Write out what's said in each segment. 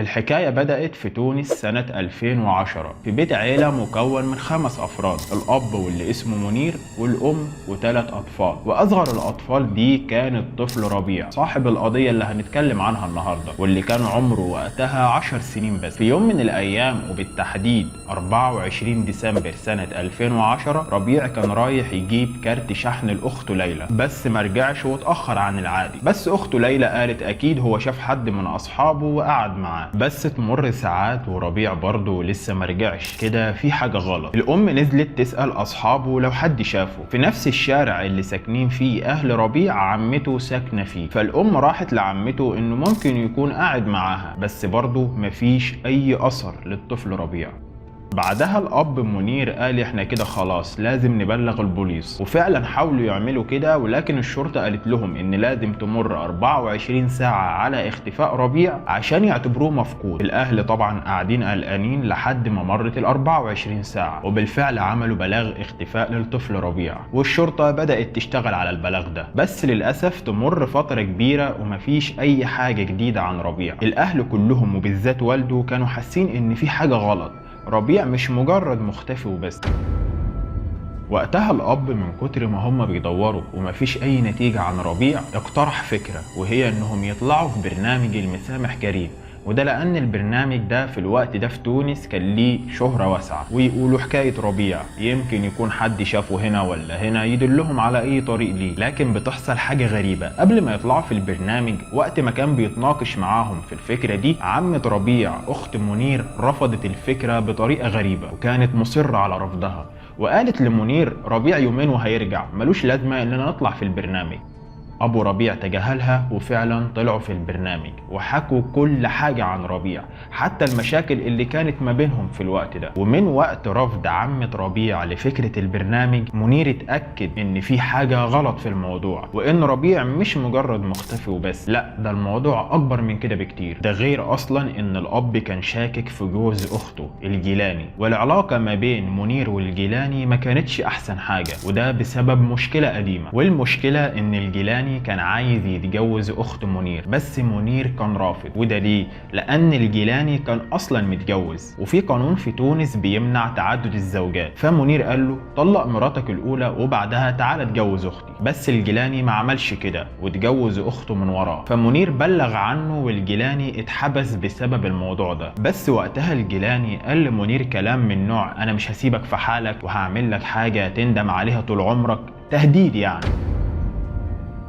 الحكاية بدأت في تونس سنة 2010 في بيت عيلة مكون من 5 أفراد، الأب واللي اسمه منير والأم و3 أطفال. وأصغر الأطفال دي كان الطفل ربيع صاحب القضية اللي هنتكلم عنها النهاردة، واللي كان عمره وقتها 10 سنين بس. في يوم من الأيام وبالتحديد 24 ديسمبر سنة 2010 ربيع كان رايح يجيب كارت شحن لأخته ليلى، بس مرجعش واتأخر عن العادي. بس أخته ليلى قالت أكيد هو شاف حد من أصحابه وقعد معاه. بس تمر ساعات وربيع برضه لسه مرجعش، كده في حاجة غلط. الأم نزلت تسأل أصحابه لو حد شافه في نفس الشارع اللي ساكنين فيه أهل ربيع، عمته ساكنة فيه. فالأم راحت لعمته إنه ممكن يكون قاعد معاها، بس برضه مفيش أي أثر للطفل ربيع. بعدها الأب منير قال احنا كده خلاص لازم نبلغ البوليس، وفعلا حاولوا يعملوا كده، ولكن الشرطة قالت لهم ان لازم تمر 24 ساعة على اختفاء ربيع عشان يعتبروه مفقود. الأهل طبعا قاعدين قلقانين لحد ما مرت ال 24 ساعة، وبالفعل عملوا بلاغ اختفاء للطفل ربيع، والشرطة بدأت تشتغل على البلاغ ده. بس للأسف تمر فترة كبيرة ومفيش أي حاجة جديدة عن ربيع. الأهل كلهم وبالذات والده كانوا حاسين ان في حاجة غلط، ربيع مش مجرد مختفي وبس. وقتها الأب من كتر ما هم بيدوروا ومفيش أي نتيجة عن ربيع اقترح فكرة، وهي إنهم يطلعوا في برنامج المسامح كريم. وده لأن البرنامج ده في الوقت ده في تونس كان ليه شهرة واسعة، ويقولوا حكاية ربيع يمكن يكون حد شافه هنا ولا هنا يدلهم على أي طريق ليه. لكن بتحصل حاجة غريبة قبل ما يطلعوا في البرنامج. وقت ما كان بيتناقش معاهم في الفكرة دي، عمة ربيع أخت منير رفضت الفكرة بطريقة غريبة، وكانت مصرة على رفضها، وقالت لمنير ربيع يومين وهيرجع، ملوش لازمة إننا نطلع في البرنامج. أبو ربيع تجاهلها، وفعلا طلعوا في البرنامج وحكوا كل حاجة عن ربيع، حتى المشاكل اللي كانت ما بينهم في الوقت ده. ومن وقت رفض عمة ربيع لفكرة البرنامج، منير اتأكد إن في حاجة غلط في الموضوع، وإن ربيع مش مجرد مختفي وبس، لا ده الموضوع أكبر من كده بكتير. ده غير أصلا إن الأب كان شاكك في جوز أخته الجيلاني، والعلاقة ما بين منير والجيلاني ما كانتش أحسن حاجة، وده بسبب مشكلة قديمة. والمشكلة إن الجيلاني كان عايز يتجوز اخت منير، بس منير كان رافض. وده ليه؟ لان الجيلاني كان اصلا متجوز، وفي قانون في تونس بيمنع تعدد الزوجات. فمنير قال له طلق مراتك الاولى وبعدها تعالى اتجوز اختي. بس الجيلاني ما عملش كده واتجوز اخته من وراه. فمنير بلغ عنه والجيلاني اتحبس بسبب الموضوع ده. بس وقتها الجيلاني قال لمنير كلام من نوع انا مش هسيبك في حالك وهعمل لك حاجه تندم عليها طول عمرك، تهديد يعني.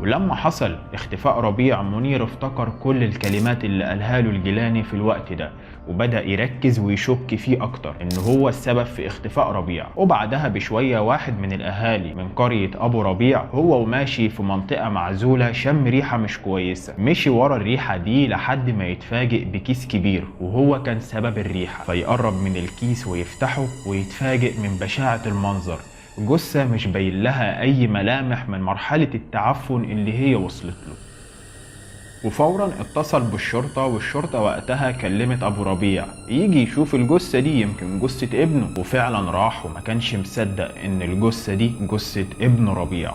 ولما حصل اختفاء ربيع، منير افتكر كل الكلمات اللي قالها له الجيلاني في الوقت ده، وبدأ يركز ويشك فيه اكتر ان هو السبب في اختفاء ربيع. وبعدها بشوية واحد من الاهالي من قرية ابو ربيع هو وماشي في منطقة معزولة شم ريحة مش كويسة، مشي ورا الريحة دي لحد ما يتفاجئ بكيس كبير وهو كان سبب الريحة. فيقرب من الكيس ويفتحه ويتفاجئ من بشاعة المنظر، جثة مش باين لها أي ملامح من مرحلة التعفن اللي هي وصلت له. وفورا اتصل بالشرطة، والشرطة وقتها كلمت أبو ربيع يجي يشوف الجثة دي يمكن جثة ابنه. وفعلا راح وما كانش مصدق إن الجثة دي جثة ابن ربيع.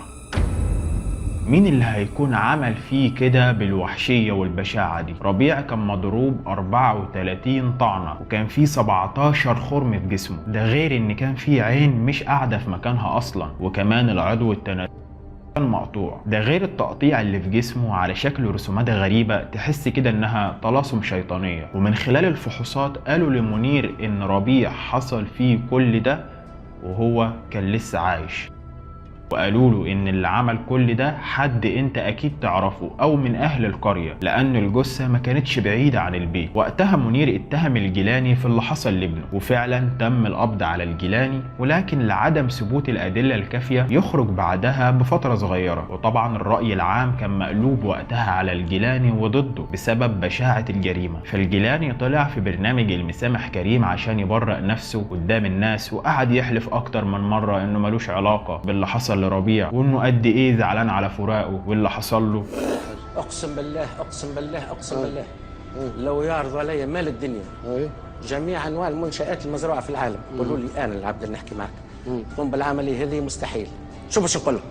مين اللي هيكون عمل فيه كده بالوحشية والبشاعة دي؟ ربيع كان مضروب 34 طعنة، وكان فيه 17 خرم في جسمه، ده غير ان كان فيه عين مش قاعدة في مكانها اصلا، وكمان العضو التناسلي كان مقطوع. ده غير التقطيع اللي في جسمه على شكل رسومات غريبة تحس كده انها طلاسم شيطانية. ومن خلال الفحوصات قالوا لمنير ان ربيع حصل فيه كل ده وهو كان لسه عايش، وقالوا له ان اللي عمل كل ده حد انت اكيد تعرفه او من اهل القرية، لان الجثة ما كانتش بعيدة عن البيت. وقتها منير اتهم الجيلاني في اللي حصل لابنه، وفعلا تم القبض على الجيلاني، ولكن لعدم ثبوت الادلة الكافية يخرج بعدها بفترة صغيرة. وطبعا الرأي العام كان مقلوب وقتها على الجيلاني وضده بسبب بشاعة الجريمة. فالجيلاني طلع في برنامج المسامح كريم عشان يبرئ نفسه قدام الناس، وقعد يحلف اكتر من مرة انه ملوش علاقة باللي حصل لربيع، وانه قد ايه زعلان على فراقه واللي حصل له. اقسم بالله اقسم بالله اقسم بالله لو يعرضوا علي مال الدنيا جميع انواع المنشآت المزروعه في العالم، قولوا لي انا العبد اللي نحكي معك قم بالعمليه هذه مستحيل. شو باش نقول لك؟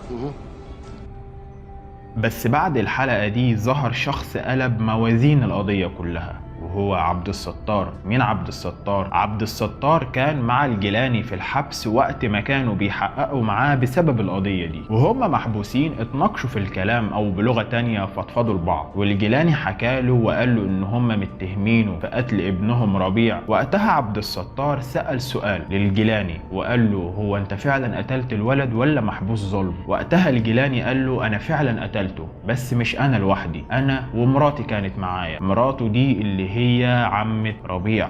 بس بعد الحلقة دي ظهر شخص قلب موازين القضية كلها، وهو عبد الستار. مين عبد الستار؟ عبد الستار كان مع الجيلاني في الحبس وقت ما كانوا بيحققوا معاه بسبب القضية دي، وهم محبوسين اتناقشوا في الكلام او بلغة تانية فضفضوا لبعض، والجيلاني حكاله وقال له ان هم متهمينه في قتل ابنهم ربيع. وقتها عبد الستار سأل سؤال للجيلاني وقال له هو انت فعلا قتلت الولد ولا محبوس ظلم؟ وقتها الجيلاني قال له انا فعلا قتلته، بس مش انا لوحدي، انا ومراتي كانت معايا. مراته دي اللي هي عمة ربيع.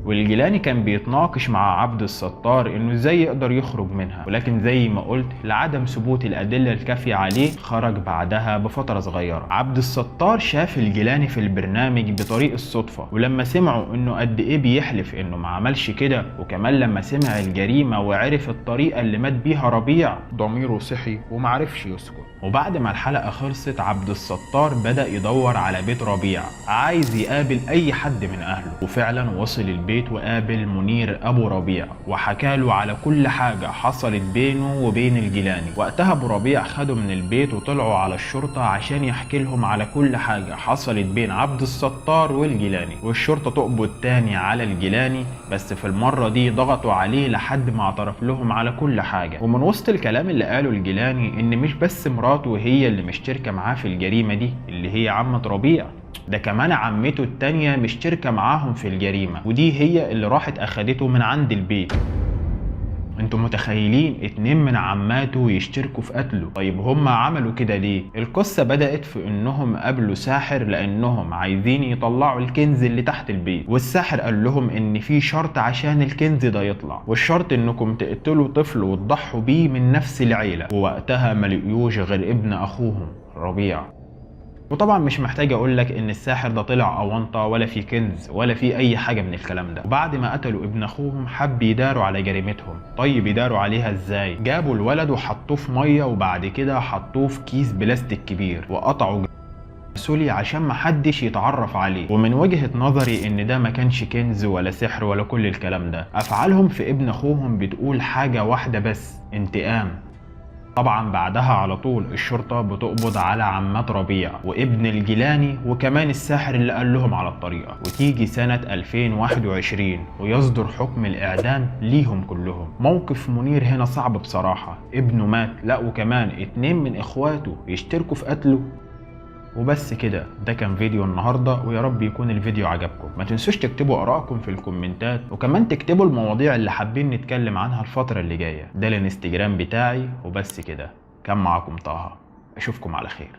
والجيلاني كان بيتناقش مع عبد الستار انه ازاي يقدر يخرج منها، ولكن زي ما قلت لعدم ثبوت الادله الكافيه عليه خرج بعدها بفتره صغيره. عبد الستار شاف الجيلاني في البرنامج بطريق الصدفه، ولما سمعوا انه قد ايه بيحلف انه ما عملش كده، وكمان لما سمع الجريمه وعرف الطريقه اللي مات بيها ربيع، ضميره صحي ومعرفش يسكت. وبعد ما الحلقه خلصت عبد الستار بدا يدور على بيت ربيع، عايز يقابل اي حد من اهله، وفعلا وصل البيت وقابل منير ابو ربيع وحكاله على كل حاجه حصلت بينه وبين الجيلاني. وقتها ابو ربيع خده من البيت وطلعوا على الشرطه عشان يحكي لهم على كل حاجه حصلت بين عبد الستار والجيلاني، والشرطه تقبض تاني على الجيلاني، بس في المره دي ضغطوا عليه لحد ما اعترف لهم على كل حاجه. ومن وسط الكلام اللي قاله الجيلاني ان مش بس مراته هي اللي مشتركه معاه في الجريمه دي اللي هي عمة ربيع، ده كمان عمته التانية مشتركة معاهم في الجريمة، ودي هي اللي راحت اخدته من عند البيت. انتوا متخيلين 2 من عماته يشتركوا في قتله؟ طيب هم عملوا كده ليه؟ القصة بدأت في انهم قابلوا ساحر لانهم عايزين يطلعوا الكنز اللي تحت البيت، والساحر قال لهم ان في شرط عشان الكنز ده يطلع، والشرط انكم تقتلوا طفل وتضحوا بيه من نفس العيلة. ووقتها ما لقيوش غير ابن اخوهم ربيع. وطبعا مش محتاج اقول لك ان الساحر ده طلع اونطه ولا في كنز ولا في اي حاجه من الكلام ده. وبعد ما قتلوا ابن اخوهم حب يداروا على جريمتهم. طيب يداروا عليها ازاي؟ جابوا الولد وحطوه في ميه، وبعد كده حطوه في كيس بلاستيك كبير وقطعوا سولي عشان محدش يتعرف عليه. ومن وجهة نظري ان ده ما كانش كنز ولا سحر ولا كل الكلام ده، افعالهم في ابن اخوهم بتقول حاجه واحده بس: انتقام. طبعا بعدها على طول الشرطة بتقبض على عمات ربيع وابن الجيلاني وكمان الساحر اللي قال لهم على الطريقة. وتيجي سنة 2021 ويصدر حكم الإعدام ليهم كلهم. موقف منير هنا صعب بصراحة، ابنه مات، لا وكمان 2 من إخواته يشتركوا في قتله. وبس كده، ده كان فيديو النهاردة، ويا رب يكون الفيديو عجبكم. ما تنسوش تكتبوا آرائكم في الكومنتات، وكمان تكتبوا المواضيع اللي حابين نتكلم عنها الفترة اللي جاية. ده الانستجرام بتاعي. وبس كده، كان معاكم طه، اشوفكم على خير.